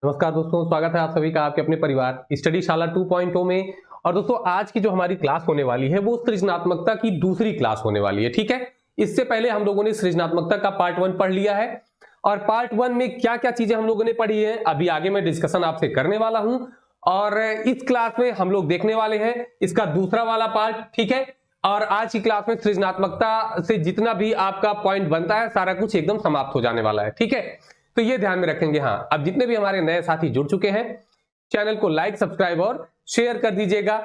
नमस्कार दोस्तों, स्वागत है आप सभी का आपके अपने परिवार स्टडी शाला 2.0 में। और दोस्तों आज की जो हमारी क्लास होने वाली है वो सृजनात्मकता की दूसरी क्लास होने वाली है। ठीक है, इससे पहले हम लोगों ने सृजनात्मकता का पार्ट 1 पढ़ लिया है और पार्ट 1 में क्या क्या चीजें हम लोगों ने पढ़ी है अभी आगे मैं डिस्कशन आपसे करने वाला हूं। और इस क्लास में हम लोग देखने वाले हैं इसका दूसरा वाला पार्ट। ठीक है, और आज की क्लास में सृजनात्मकता से जितना भी आपका पॉइंट बनता है सारा कुछ एकदम समाप्त हो जाने वाला है। ठीक है, तो ये ध्यान में रखेंगे। हाँ, अब जितने भी हमारे नए साथी जुड़ चुके हैं चैनल को लाइक, सब्सक्राइब और शेयर कर दीजिएगा।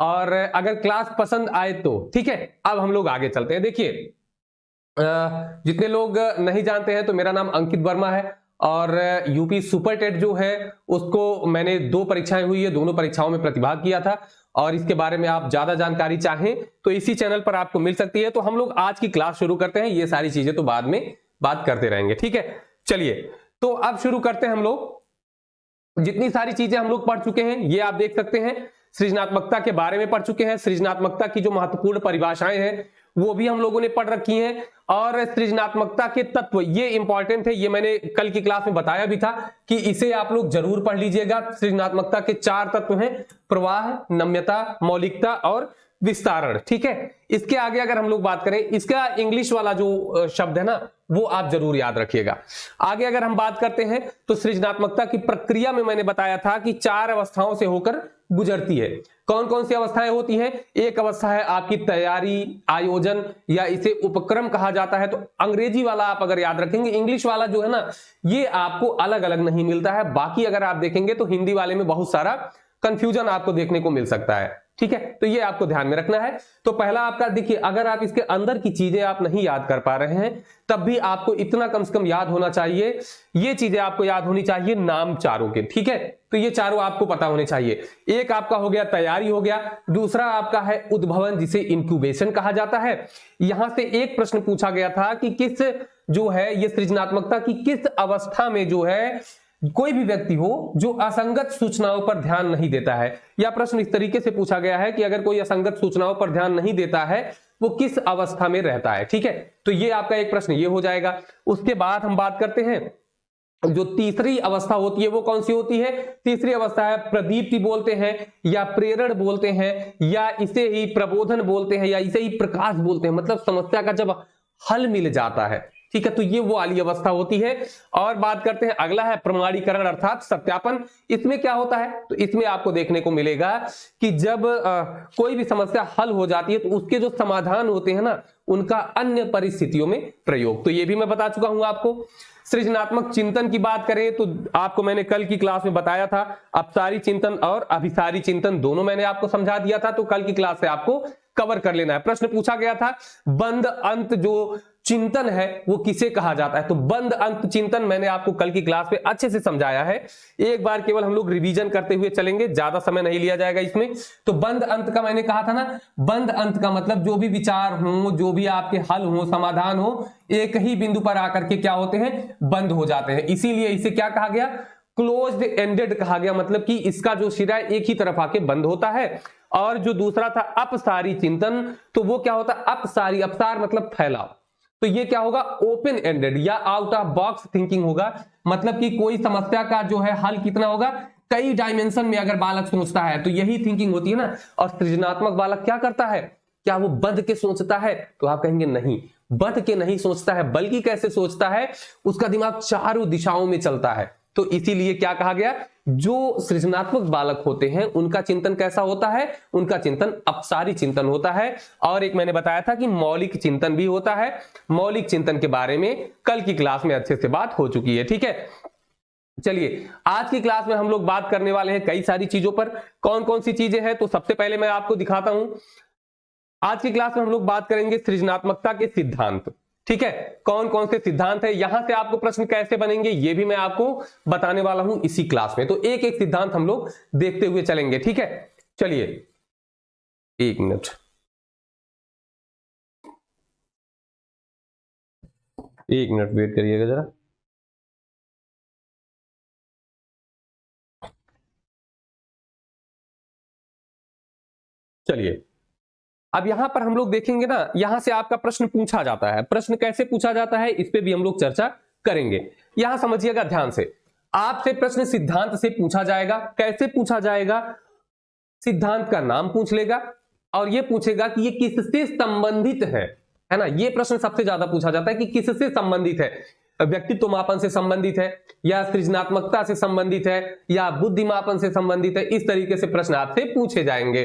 और अगर क्लास पसंद आए तो ठीक है, अब हम लोग आगे चलते हैं। देखिए, जितने लोग नहीं जानते हैं तो मेरा नाम अंकित वर्मा है और यूपी सुपर टेट जो है उसको मैंने 2 परीक्षाएं हुई है, दोनों परीक्षाओं में प्रतिभाग किया था। और इसके बारे में आप ज्यादा जानकारी चाहें तो इसी चैनल पर आपको मिल सकती है। तो हम लोग आज की क्लास शुरू करते हैं, ये सारी चीजें तो बाद में बात करते रहेंगे। ठीक है, चलिए तो अब शुरू करते हैं। हम लोग जितनी सारी चीजें हम लोग पढ़ चुके हैं ये आप देख सकते हैं, सृजनात्मकता के बारे में पढ़ चुके हैं। सृजनात्मकता की जो महत्वपूर्ण परिभाषाएं हैं वो भी हम लोगों ने पढ़ रखी हैं। और सृजनात्मकता के तत्व ये इंपॉर्टेंट है, ये मैंने कल की क्लास में बताया भी था कि इसे आप लोग जरूर पढ़ लीजिएगा। सृजनात्मकता के 4 तत्व हैं, प्रवाह, नम्यता, मौलिकता और विस्तारण। ठीक है, इसके आगे अगर हम लोग बात करें, इसका इंग्लिश वाला जो शब्द है ना वो आप जरूर याद रखिएगा। आगे अगर हम बात करते हैं तो सृजनात्मकता की प्रक्रिया में मैंने बताया था कि 4 अवस्थाओं से होकर गुजरती है। कौन कौन सी अवस्थाएं होती हैं? एक अवस्था है आपकी तैयारी, आयोजन या इसे उपक्रम कहा जाता है। तो अंग्रेजी वाला आप अगर याद रखेंगे, इंग्लिश वाला जो है ना ये आपको अलग अलग नहीं मिलता है। बाकी अगर आप देखेंगे तो हिंदी वाले में बहुत सारा कंफ्यूजन आपको देखने को मिल सकता है। ठीक है, तो ये आपको ध्यान में रखना है। तो पहला आपका देखिए, अगर आप इसके अंदर की चीजें आप नहीं याद कर पा रहे हैं तब भी आपको इतना कम से कम याद होना चाहिए, ये चीजें आपको याद होनी चाहिए नाम चारों के। ठीक है, तो ये चारों आपको पता होने चाहिए। एक आपका हो गया तैयारी हो गया, दूसरा आपका है उद्भवन जिसे इंक्यूबेशन कहा जाता है। यहां से एक प्रश्न पूछा गया था कि किस जो है ये सृजनात्मकता की किस अवस्था में जो है कोई भी व्यक्ति हो जो असंगत सूचनाओं पर ध्यान नहीं देता है। यह प्रश्न इस तरीके से पूछा गया है कि अगर कोई असंगत सूचनाओं पर ध्यान नहीं देता है वो किस अवस्था में रहता है। ठीक है, तो ये आपका एक प्रश्न ये हो जाएगा। उसके बाद हम बात करते हैं जो तीसरी अवस्था होती है वो कौन सी होती है? तीसरी अवस्था है प्रदीप्ति बोलते हैं या प्रेरण बोलते हैं या इसे ही प्रबोधन बोलते हैं या इसे ही प्रकाश बोलते हैं। मतलब समस्या का जब हल मिल जाता है। ठीक है, तो ये वो वाली अवस्था होती है। और बात करते हैं, अगला है प्रमाणीकरण अर्थात सत्यापन। इसमें क्या होता है? तो इसमें आपको देखने को मिलेगा कि जब कोई भी समस्या हल हो जाती है तो उसके जो समाधान होते हैं ना उनका अन्य परिस्थितियों में प्रयोग। तो ये भी मैं बता चुका हूं आपको। सृजनात्मक चिंतन की बात करें तो आपको मैंने कल की क्लास में बताया था, अपसारी चिंतन और अभिसारी चिंतन दोनों मैंने आपको समझा दिया था। तो कल की क्लास से आपको कवर कर लेना है। प्रश्न पूछा गया था बंद अंत जो चिंतन है वो किसे कहा जाता है? तो बंद अंत चिंतन मैंने आपको कल की क्लास में अच्छे से समझाया है। एक बार केवल हम लोग रिवीजन करते हुए चलेंगे, ज्यादा समय नहीं लिया जाएगा इसमें। तो बंद अंत का मैंने कहा था ना, बंद अंत का मतलब जो भी विचार हो, जो भी आपके हल हो, समाधान हो, एक ही बिंदु पर आकर के क्या होते हैं? बंद हो जाते हैं। इसीलिए इसे क्या कहा गया? क्लोज्ड एंडेड कहा गया। मतलब कि इसका जो सिरा एक ही तरफ आके बंद होता है। और जो दूसरा था अपसारी चिंतन, तो वो क्या होता है? अपसारी, अपसार मतलब फैलाव। तो ये क्या होगा? ओपन एंडेड या आउट ऑफ बॉक्स थिंकिंग होगा। मतलब कि कोई समस्या का जो है हल कितना होगा? कई डायमेंशन में अगर बालक सोचता है तो यही थिंकिंग होती है ना। और सृजनात्मक बालक क्या करता है? क्या वो बंद के सोचता है? तो आप कहेंगे नहीं, बंद के नहीं सोचता है, बल्कि कैसे सोचता है? उसका दिमाग चारों दिशाओं में चलता है। तो इसीलिए क्या कहा गया? जो सृजनात्मक बालक होते हैं उनका चिंतन कैसा होता है? उनका चिंतन अपसारी चिंतन होता है। और एक मैंने बताया था कि मौलिक चिंतन भी होता है। मौलिक चिंतन के बारे में कल की क्लास में अच्छे से बात हो चुकी है। ठीक है, चलिए आज की क्लास में हम लोग बात करने वाले हैं कई सारी चीजों पर। कौन कौन सी चीजें हैं? तो सबसे पहले मैं आपको दिखाता हूं। आज की क्लास में हम लोग बात करेंगे सृजनात्मकता के सिद्धांत। ठीक है, कौन कौन से सिद्धांत है, यहां से आपको प्रश्न कैसे बनेंगे ये भी मैं आपको बताने वाला हूं इसी क्लास में। तो एक एक सिद्धांत हम लोग देखते हुए चलेंगे। ठीक है, चलिए 1 मिनट, वेट करिएगा जरा। चलिए अब यहां पर हम लोग देखेंगे ना, यहां से आपका प्रश्न पूछा जाता है। प्रश्न कैसे पूछा जाता है इस पे भी हम लोग चर्चा करेंगे। यहां समझिएगा ध्यान से। आपसे प्रश्न सिद्धांत से पूछा जाएगा। कैसे पूछा जाएगा? सिद्धांत का नाम पूछ लेगा और यह पूछेगा कि ये किससे संबंधित है ना। यह प्रश्न सबसे ज्यादा पूछा जाता है कि किससे संबंधित है, व्यक्तित्व मापन से संबंधित है या सृजनात्मकता से संबंधित है या बुद्धिमापन से संबंधित है। इस तरीके से प्रश्न आपसे पूछे जाएंगे।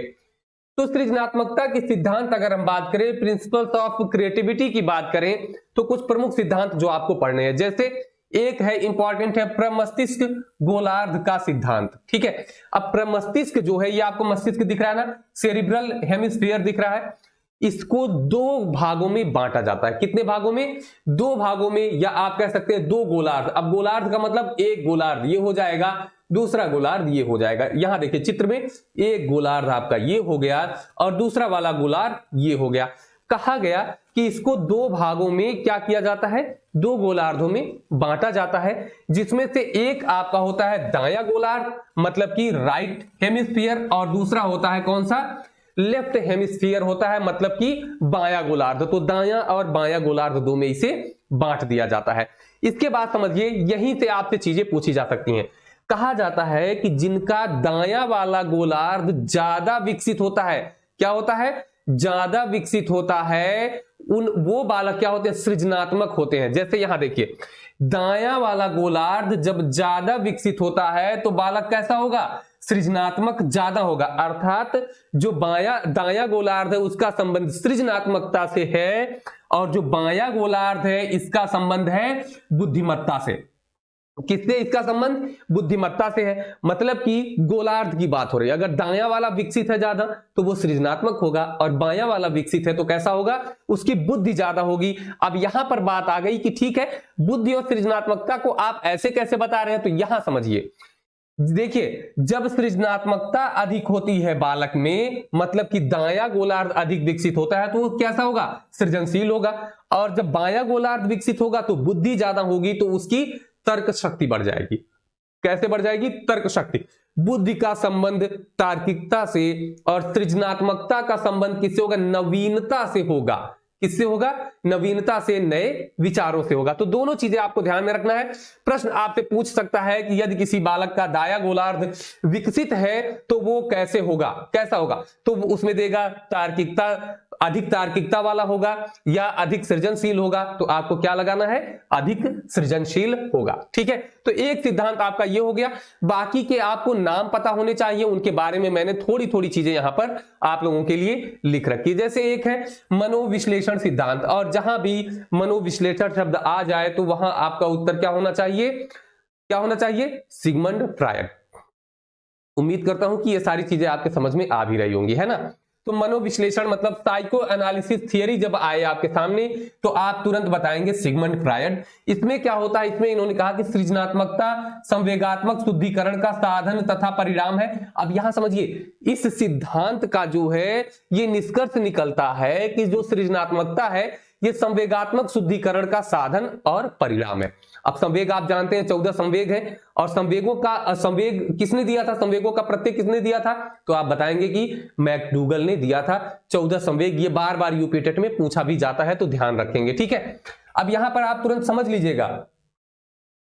तो सृजनात्मकता के सिद्धांत अगर हम बात करें, प्रिंसिपल्स ऑफ क्रिएटिविटी की बात करें, तो कुछ प्रमुख सिद्धांत जो आपको पढ़ने हैं, जैसे एक है इंपॉर्टेंट है प्रमस्तिष्क गोलार्ध का सिद्धांत। ठीक है, अब प्रमस्तिष्क जो है, ये आपको मस्तिष्क दिख रहा है ना, सेरिब्रल हेमिस्फीयर दिख रहा है, इसको दो भागों में बांटा जाता है। कितने भागों में? दो भागों में, या आप कह सकते हैं दो गोलार्ध। अब गोलार्ध का मतलब एक गोलार्ध ये हो जाएगा, दूसरा गोलार्ध ये हो जाएगा। यहां देखिए चित्र में, एक गोलार्ध आपका ये हो गया और दूसरा वाला गोलार्ध ये हो गया। कहा गया कि इसको दो भागों में क्या किया जाता है, दो गोलार्धों में बांटा जाता है, जिसमें से एक आपका होता है दायां गोलार्ध, मतलब कि राइट हेमिस्फीयर, और दूसरा होता है कौन सा, लेफ्ट हेमिस्फीयर होता है, मतलब कि बायां गोलार्ध। तो दायां और बायां गोलार्ध दो में इसे बांट दिया जाता है। इसके बाद समझिए, यहीं से आपसे चीजें पूछी जा सकती हैं। कहा जाता है कि जिनका दायां वाला गोलार्ध ज्यादा विकसित होता है, क्या होता है, ज्यादा विकसित होता है, वो बालक क्या होते हैं, सृजनात्मक होते हैं। जैसे यहां देखिए, दायां वाला गोलार्ध जब ज्यादा विकसित होता है तो बालक कैसा होगा, सृजनात्मक ज्यादा होगा। अर्थात जो दायां गोलार्ध है उसका संबंध सृजनात्मकता से है, और जो बायां गोलार्ध है इसका संबंध है बुद्धिमत्ता से। किससे इसका संबंध, बुद्धिमत्ता से है। मतलब कि गोलार्ध की बात हो रही है, अगर दायां वाला विकसित है ज्यादा तो वो सृजनात्मक होगा, और बायां वाला विकसित है तो कैसा होगा, उसकी बुद्धि ज्यादा होगी। अब यहां पर बात आ गई कि ठीक है, बुद्धि और सृजनात्मकता को आप ऐसे कैसे बता रहे हैं, तो यहां समझिए, देखिए जब सृजनात्मकता अधिक होती है बालक में, मतलब कि दायां गोलार्ध अधिक विकसित होता है, तो वो कैसा होगा, सृजनशील होगा। और जब बायां गोलार्ध विकसित होगा तो बुद्धि ज्यादा होगी, तो उसकी तर्क शक्ति बढ़ जाएगी। कैसे बढ़ जाएगी, तर्क शक्ति। बुद्धि का संबंध तार्किकता से और सृजनात्मकता का संबंध किससे होगा, नवीनता से होगा। किससे होगा, नवीनता से, नए विचारों से होगा। तो दोनों चीजें आपको ध्यान में रखना है। प्रश्न आपसे पूछ सकता है कि यदि किसी बालक का दायां गोलार्ध विकसित है तो वो कैसे होगा, कैसा होगा, तो उसमें देगा तार्किकता, अधिक तार्किकता वाला होगा या अधिक सृजनशील होगा। तो आपको क्या लगाना है, अधिक सृजनशील होगा। ठीक है, तो एक सिद्धांत आपका ये हो गया। बाकी के आपको नाम पता होने चाहिए, उनके बारे में मैंने थोड़ी थोड़ी चीजें यहां पर आप लोगों के लिए लिख रखी। जैसे एक है मनोविश्लेषण सिद्धांत, और जहां भी मनोविश्लेषण शब्द आ जाए तो वहां आपका उत्तर क्या होना चाहिए, क्या होना चाहिए, सिगमंड फ्रायड। उम्मीद करता हूं कि ये सारी चीजें आपके समझ में आ भी रही होंगी, है ना। तो मनोविश्लेषण मतलब साइको एनालिसिस थियरी जब आए आपके सामने तो आप तुरंत बताएंगे सिगमंड फ्रायड। इसमें क्या होता है, इसमें इन्होंने कहा कि सृजनात्मकता संवेगात्मक शुद्धिकरण का साधन तथा परिणाम है। अब यहां समझिए, इस सिद्धांत का जो है ये निष्कर्ष निकलता है कि जो सृजनात्मकता है ये संवेगात्मक शुद्धिकरण का साधन और परिणाम है। अब संवेग आप जानते हैं 14 संवेग है, और संवेगों का संवेग किसने दिया था, संवेगों का प्रत्यय किसने दिया था, तो आप बताएंगे कि मैकडूगल ने दिया था 14 संवेग। ये बार बार यूपी टेट में पूछा भी जाता है, तो ध्यान रखेंगे। ठीक है, अब यहां पर आप तुरंत समझ लीजिएगा,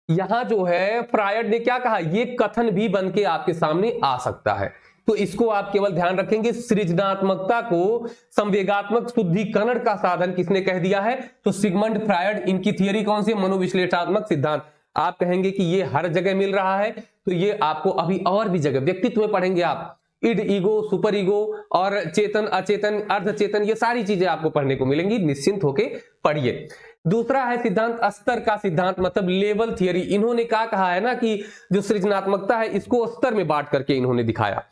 यहां जो है फ्रायड ने क्या कहा, ये कथन भी बन के आपके सामने आ सकता है। तो इसको आप केवल ध्यान रखेंगे, सृजनात्मकता को संवेगात्मक शुद्धिकरण का साधन किसने कह दिया है, तो सिगमंड फ्रायड। इनकी थियरी कौन सी, मनोविश्लेषणात्मक सिद्धांत। आप कहेंगे कि ये हर जगह मिल रहा है, तो ये आपको अभी और भी जगह व्यक्तित्व में पढ़ेंगे आप, इड, ईगो, सुपर ईगो और चेतन, अचेतन, अर्धचेतन, ये सारी चीजें आपको पढ़ने को मिलेंगी। निश्चिंत होके पढ़िए। दूसरा है सिद्धांत स्तर का सिद्धांत, मतलब लेवल थियरी। इन्होंने क्या कहा है ना कि जो सृजनात्मकता है इसको स्तर में बांट करके इन्होंने दिखाया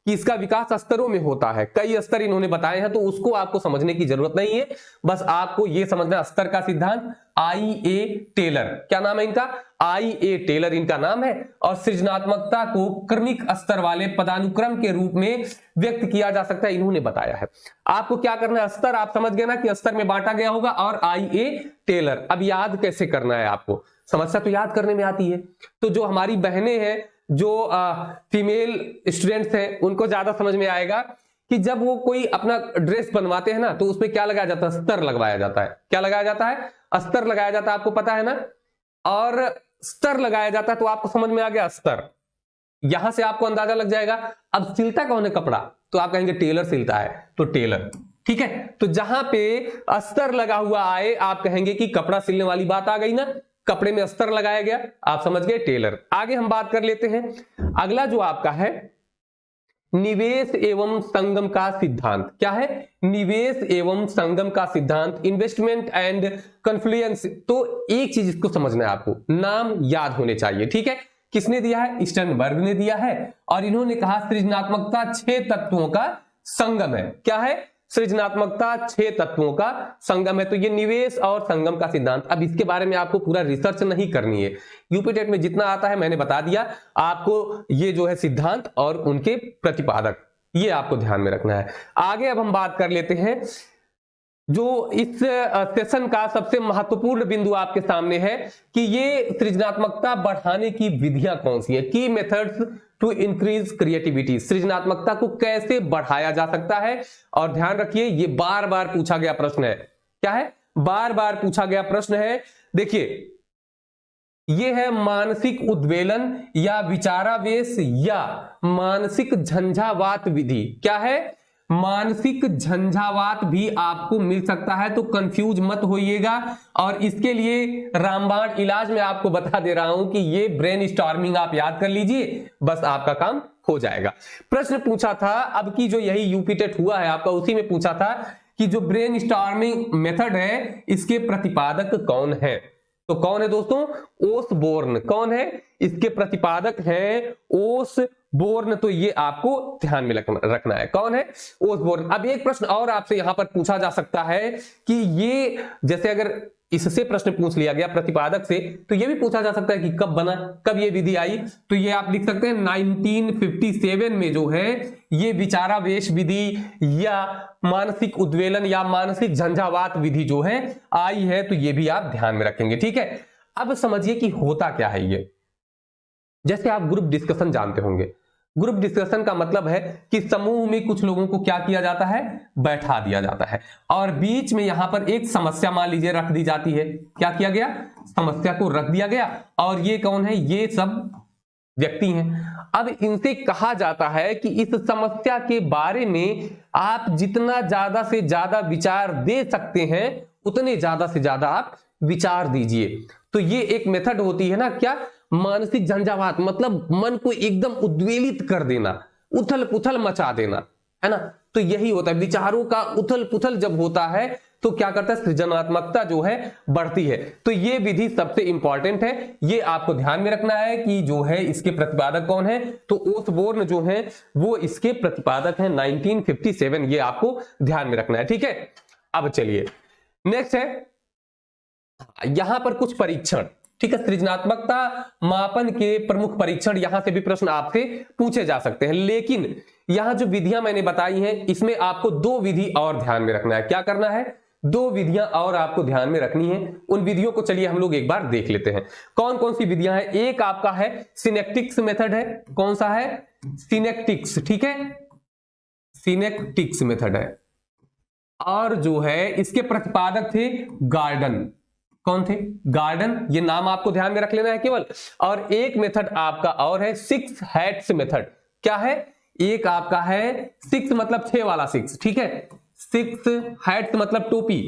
कि इसका विकास स्तरों में होता है। कई स्तर इन्होंने बताए हैं, तो उसको आपको समझने की जरूरत नहीं है, बस आपको यह समझना स्तर का सिद्धांत। आई.ए. टेलर, क्या नाम है इनका, आई.ए. टेलर इनका नाम है। और सृजनात्मकता को क्रमिक स्तर वाले पदानुक्रम के रूप में व्यक्त किया जा सकता है, इन्होंने बताया है। आपको क्या करना है, स्तर आप समझ गए ना कि स्तर में बांटा गया होगा, और आई.ए. टेलर। अब याद कैसे करना है आपको, समस्या तो याद करने में आती है। तो जो हमारी बहनें हैं, जो फीमेल स्टूडेंट्स हैं, उनको ज्यादा समझ में आएगा कि जब वो कोई अपना ड्रेस बनवाते हैं ना, तो उसमें क्या लगाया जाता है, स्तर लगवाया जाता है। क्या लगाया जाता है, अस्तर लगाया जाता है, आपको पता है ना। और स्तर लगाया जाता है, तो आपको समझ में आ गया स्तर, यहां से आपको अंदाजा लग जाएगा। अब सिलता कौन है कपड़ा, तो आप कहेंगे टेलर सिलता है, तो टेलर, ठीक है। तो जहां पे अस्तर लगा हुआ आए आप कहेंगे कि कपड़ा सिलने वाली बात आ गई ना, कपड़े में अस्तर लगाया गया, आप समझ गए टेलर। आगे हम बात कर लेते हैं, अगला जो आपका है निवेश एवं संगम का सिद्धांत। क्या है? निवेश एवं संगम का सिद्धांत, इन्वेस्टमेंट एंड कन्फ्लुएंस। तो एक चीज इसको समझना है आपको, नाम याद होने चाहिए, ठीक है। किसने दिया है? स्टर्नबर्ग ने दिया है, और इन्होंने कहा सृजनात्मकता 6 तत्वों का संगम है। क्या है? सृजनात्मकता 6 तत्वों का संगम है। तो ये निवेश और संगम का सिद्धांत, अब इसके बारे में आपको पूरा रिसर्च नहीं करनी है, यूपी टेट में जितना आता है मैंने बता दिया आपको। ये जो है सिद्धांत और उनके प्रतिपादक, ये आपको ध्यान में रखना है। आगे अब हम बात कर लेते हैं, जो इस सेशन का सबसे महत्वपूर्ण बिंदु आपके सामने है कि ये सृजनात्मकता बढ़ाने की विधियां कौन सी है, की मेथड्स टू इंक्रीज क्रिएटिविटी। सृजनात्मकता को कैसे बढ़ाया जा सकता है, और ध्यान रखिए ये बार बार पूछा गया प्रश्न है। क्या है? बार बार पूछा गया प्रश्न है। देखिए ये है मानसिक उद्वेलन या विचारावेश या मानसिक झंझावात विधि। क्या है? मानसिक झंझावात भी आपको मिल सकता है, तो कंफ्यूज मत होइएगा। और इसके लिए रामबाण इलाज में आपको बता दे रहा हूं कि ये ब्रेन स्टॉर्मिंग आप याद कर लीजिए, बस आपका काम हो जाएगा। प्रश्न पूछा था, अब की जो यही यूपी टेट हुआ है आपका, उसी में पूछा था कि जो ब्रेन स्टॉर्मिंग मेथड है इसके प्रतिपादक कौन है। तो कौन है दोस्तों? ओसबोर्न। कौन है? इसके प्रतिपादक हैं ओसबोर्न। तो ये आपको ध्यान में रखना है, कौन है? ओसबोर्न। अब एक प्रश्न और आपसे यहां पर पूछा जा सकता है कि ये, जैसे अगर इससे प्रश्न पूछ लिया गया प्रतिपादक से, तो ये भी पूछा जा सकता है कि कब बना, कब ये विधि आई। तो ये आप लिख सकते हैं 1957 में जो है ये विचारावेश विधि या मानसिक उद्वेलन या मानसिक झंझावात विधि जो है आई है। तो ये भी आप ध्यान में रखेंगे, ठीक है। अब समझिए कि होता क्या है ये। जैसे आप ग्रुप डिस्कशन जानते होंगे, ग्रुप डिस्कशन का मतलब है कि समूह में कुछ लोगों को क्या किया जाता है? बैठा दिया जाता है, और बीच में यहां पर एक समस्या मान लीजिए रख दी जाती है। क्या किया गया? समस्या को रख दिया गया, और ये कौन है? ये सब व्यक्ति हैं। अब इनसे कहा जाता है कि इस समस्या के बारे में आप जितना ज्यादा से ज्यादा विचार दे सकते हैं उतने ज्यादा से ज्यादा आप विचार दीजिए। तो ये एक मेथड होती है ना, क्या? मानसिक झंझावात, मतलब मन को एकदम उद्वेलित कर देना, उथल पुथल मचा देना, है ना। तो यही होता है, विचारों का उथल पुथल जब होता है तो क्या करता है? सृजनात्मकता जो है बढ़ती है। तो ये विधि सबसे इंपॉर्टेंट है, ये आपको ध्यान में रखना है कि जो है इसके प्रतिपादक कौन है। तो ओसबोर्न जो है वो इसके प्रतिपादक हैं 1957, ये आपको ध्यान में रखना है, ठीक है। अब चलिए नेक्स्ट है, यहां पर कुछ परीक्षण, ठीक है। सृजनात्मकता मापन के प्रमुख परीक्षण, यहां से भी प्रश्न आपसे पूछे जा सकते हैं, लेकिन यहां जो विधियां मैंने बताई हैं इसमें आपको 2 विधि और ध्यान में रखना है। क्या करना है? 2 विधियां और आपको ध्यान में रखनी है। उन विधियों को चलिए हम लोग एक बार देख लेते हैं, कौन कौन सी विधियां हैं। एक आपका है सिनेप्टिक्स मेथड है। कौन सा है? सिनेप्टिक्स, ठीक है, सिनेप्टिक्स मेथड है। और जो है इसके प्रतिपादक थे गार्डन। कौन थे? गार्डन। ये नाम आपको ध्यान में रख लेना है केवल। और एक मेथड आपका और है 6 हैट्स मेथड। क्या है? एक आपका है 6 मतलब 6 वाला 6, ठीक है। 6 हैट्स मतलब टोपी,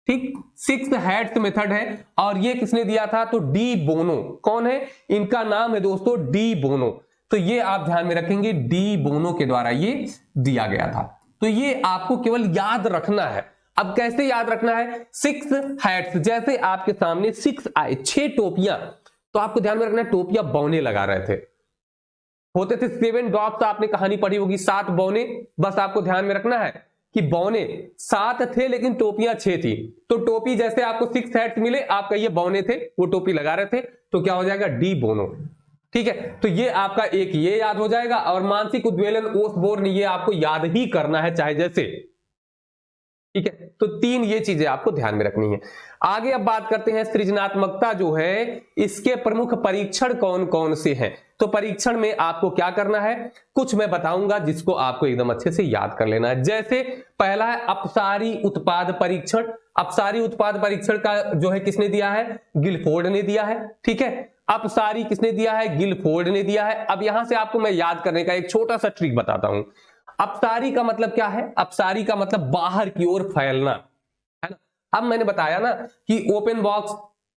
ठीक। 6 हैट्स मेथड है, और ये किसने दिया था? तो डी बोनो। कौन है? इनका नाम है दोस्तों डी बोनो। तो ये आप ध्यान में रखेंगे, डी बोनो के द्वारा ये दिया गया था। तो ये आपको केवल याद रखना है। अब कैसे याद रखना है? 6 हैट्स, जैसे आपके सामने 6 आए, 6 टोपियां, तो आपको ध्यान में रखना है टोपियां बौने लगा रहे थे, होते थे 7 ड्रॉप्स, आपने कहानी पढ़ी होगी, 7 बौने। बस आपको ध्यान में रखना है कि बौने 7 थे लेकिन टोपियां 6 थी। तो टोपी जैसे आपको 6 हैट्स मिले, आप कहिए बौने थे, वो टोपी लगा रहे थे, तो क्या हो जाएगा? डी बोनो, ठीक है। तो ये आपका एक ये याद हो जाएगा, और मानसिक उद्वेलन ओसबोर्न, ये आपको याद ही करना है चाहे जैसे, ठीक है। तो 3 ये चीजें आपको ध्यान में रखनी है। आगे अब बात करते हैं सृजनात्मकता जो है इसके प्रमुख परीक्षण कौन कौन से हैं। तो परीक्षण में आपको क्या करना है, कुछ मैं बताऊंगा जिसको आपको एकदम अच्छे से याद कर लेना है। जैसे पहला है अपसारी उत्पाद परीक्षण। अपसारी उत्पाद परीक्षण का जो है किसने दिया है, गिलफोर्ड ने दिया है, ठीक है। अपसारी किसने दिया है, गिलफोर्ड ने दिया है। अब यहां से आपको मैं याद करने का एक छोटा सा ट्रिक बताता हूं। अपसारी का मतलब क्या है, अपसारी का मतलब बाहर की ओर फैलना, है ना। अब मैंने बताया ना कि ओपन बॉक्स,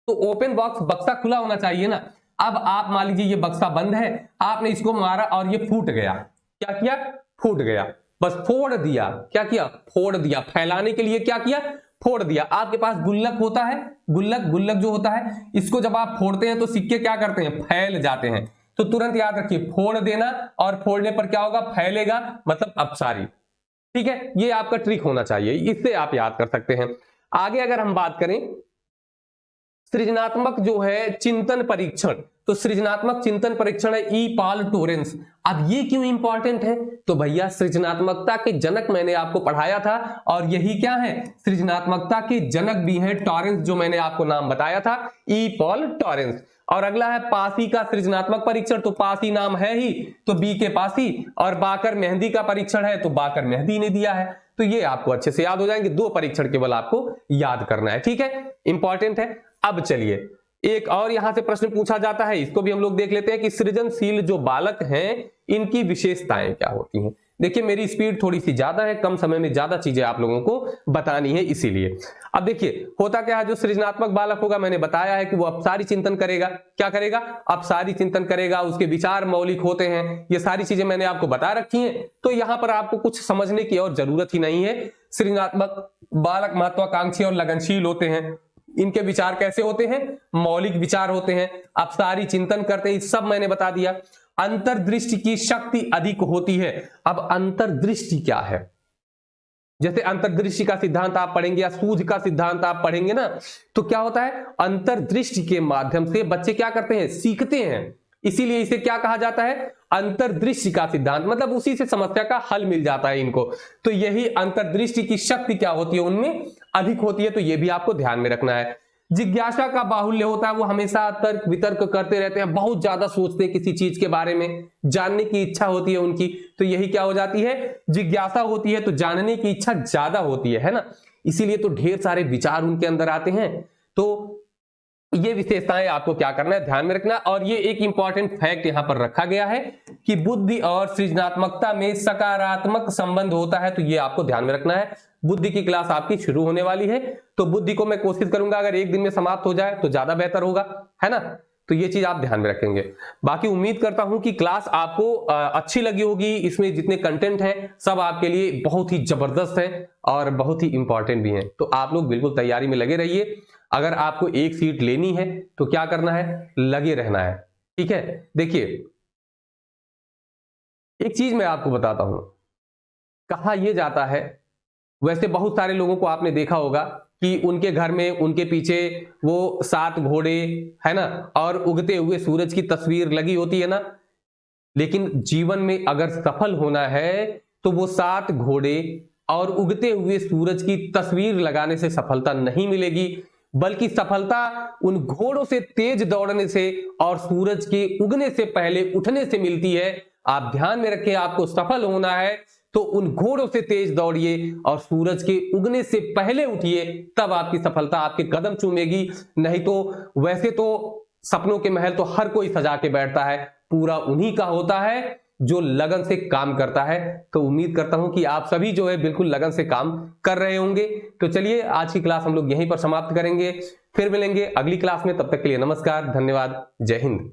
तो ओपन बॉक्स बक्सा खुला होना चाहिए ना। अब आप मान लीजिए ये बक्सा बंद है, आपने इसको मारा और ये फूट गया। क्या किया, फूट गया, बस फोड़ दिया। क्या किया, फोड़ दिया। फैलाने के लिए क्या किया, फोड़ दिया। आपके पास गुल्लक होता है, गुल्लक जो होता है, इसको जब आप फोड़ते हैं तो सिक्के क्या करते हैं, फैल जाते हैं। तो तुरंत याद रखिए, फोड़ देना और फोड़ने पर क्या होगा, फैलेगा, मतलब अपसारी। ठीक है, ये आपका ट्रिक होना चाहिए, इससे आप याद कर सकते हैं। आगे अगर हम बात करें सृजनात्मक जो है चिंतन परीक्षण, तो सृजनात्मक चिंतन परीक्षण है ई पॉल टोरेंस। अब ये क्यों इंपॉर्टेंट है, तो भैया सृजनात्मकता के जनक मैंने आपको पढ़ाया था, और यही क्या है, सृजनात्मकता के जनक भी हैं टॉरेंस, जो मैंने आपको नाम बताया था, ई पॉल टॉरेंस। और अगला है पासी का सृजनात्मक परीक्षण, तो पासी नाम है ही, तो बी के पासी। और बाकर मेहंदी का परीक्षण है, तो बाकर मेहंदी ने दिया है। तो ये आपको अच्छे से याद हो जाएंगे, 2 परीक्षण केवल आपको याद करना है, ठीक है, इंपॉर्टेंट है। अब चलिए एक और यहां से प्रश्न पूछा जाता है, इसको भी हम लोग देख लेते हैं कि सृजनशील जो बालक हैं इनकी विशेषताएं क्या होती हैं। देखिए मेरी स्पीड थोड़ी सी ज्यादा है, कम समय में ज्यादा चीजें आप लोगों को बतानी है, इसीलिए। अब देखिए होता क्या है, जो सृजनात्मक बालक होगा मैंने बताया है कि वो अपसारी चिंतन करेगा। क्या करेगा, अपसारी चिंतन करेगा, उसके विचार मौलिक होते हैं, ये सारी चीजें मैंने आपको बता रखी हैं। तो यहां पर आपको कुछ समझने की और जरूरत ही नहीं है। सृजनात्मक बालक महत्वाकांक्षी और लगनशील होते हैं, इनके विचार कैसे होते हैं, मौलिक विचार होते हैं, अपसारी चिंतन करते हैं, सब मैंने बता दिया। अंतर्दृष्टि की शक्ति अधिक होती है। अब अंतर्दृष्टि क्या है, जैसे अंतर्दृष्टि का सिद्धांत आप पढ़ेंगे या सूझ का सिद्धांत आप पढ़ेंगे ना, तो क्या होता है, अंतर्दृष्टि के माध्यम से बच्चे क्या करते हैं, सीखते हैं। इसीलिए इसे क्या कहा जाता है, अंतर्दृष्टि का सिद्धांत, मतलब उसी से समस्या का हल मिल जाता है इनको। तो यही अंतर्दृष्टि की शक्ति क्या होती है, उनमें अधिक होती है। तो ये भी आपको ध्यान में रखना है। जिज्ञासा का बाहुल्य होता है, वो हमेशा तर्क वितर्क करते रहते हैं, बहुत ज्यादा सोचते हैं किसी चीज के बारे में, जानने की इच्छा होती है उनकी। तो यही क्या हो जाती है, जिज्ञासा होती है, तो जानने की इच्छा ज्यादा होती है ना, इसीलिए तो ढेर सारे विचार उनके अंदर आते हैं। तो ये विशेषताएं आपको क्या करना है, ध्यान में रखना। और ये एक इंपॉर्टेंट फैक्ट यहां पर रखा गया है कि बुद्धि और सृजनात्मकता में सकारात्मक संबंध होता है, तो ये आपको ध्यान में रखना है। बुद्धि की क्लास आपकी शुरू होने वाली है, तो बुद्धि को मैं कोशिश करूंगा अगर एक दिन में समाप्त हो जाए तो ज्यादा बेहतर होगा, है ना। तो ये चीज आप ध्यान में रखेंगे। बाकी उम्मीद करता हूं कि क्लास आपको अच्छी लगी होगी। इसमें जितने कंटेंट है सब आपके लिए बहुत ही जबरदस्त है और बहुत ही इंपॉर्टेंट भी है। तो आप लोग बिल्कुल तैयारी में लगे रहिए। अगर आपको एक सीट लेनी है तो क्या करना है, लगे रहना है, ठीक है। देखिए एक चीज मैं आपको बताता हूं, कहा यह जाता है, वैसे बहुत सारे लोगों को आपने देखा होगा कि उनके घर में उनके पीछे वो 7 घोड़े, है ना, और उगते हुए सूरज की तस्वीर लगी होती है ना। लेकिन जीवन में अगर सफल होना है तो वो 7 घोड़े और उगते हुए सूरज की तस्वीर लगाने से सफलता नहीं मिलेगी, बल्कि सफलता उन घोड़ों से तेज दौड़ने से और सूरज के उगने से पहले उठने से मिलती है। आप ध्यान में रखें, आपको सफल होना है तो उन घोड़ों से तेज दौड़िए और सूरज के उगने से पहले उठिए, तब आपकी सफलता आपके कदम चूमेगी। नहीं तो वैसे तो सपनों के महल तो हर कोई सजा के बैठता है, पूरा उन्हीं का होता है जो लगन से काम करता है। तो उम्मीद करता हूं कि आप सभी जो है बिल्कुल लगन से काम कर रहे होंगे। तो चलिए आज की क्लास हम लोग यहीं पर समाप्त करेंगे, फिर मिलेंगे अगली क्लास में। तब तक के लिए नमस्कार, धन्यवाद, जय हिंद।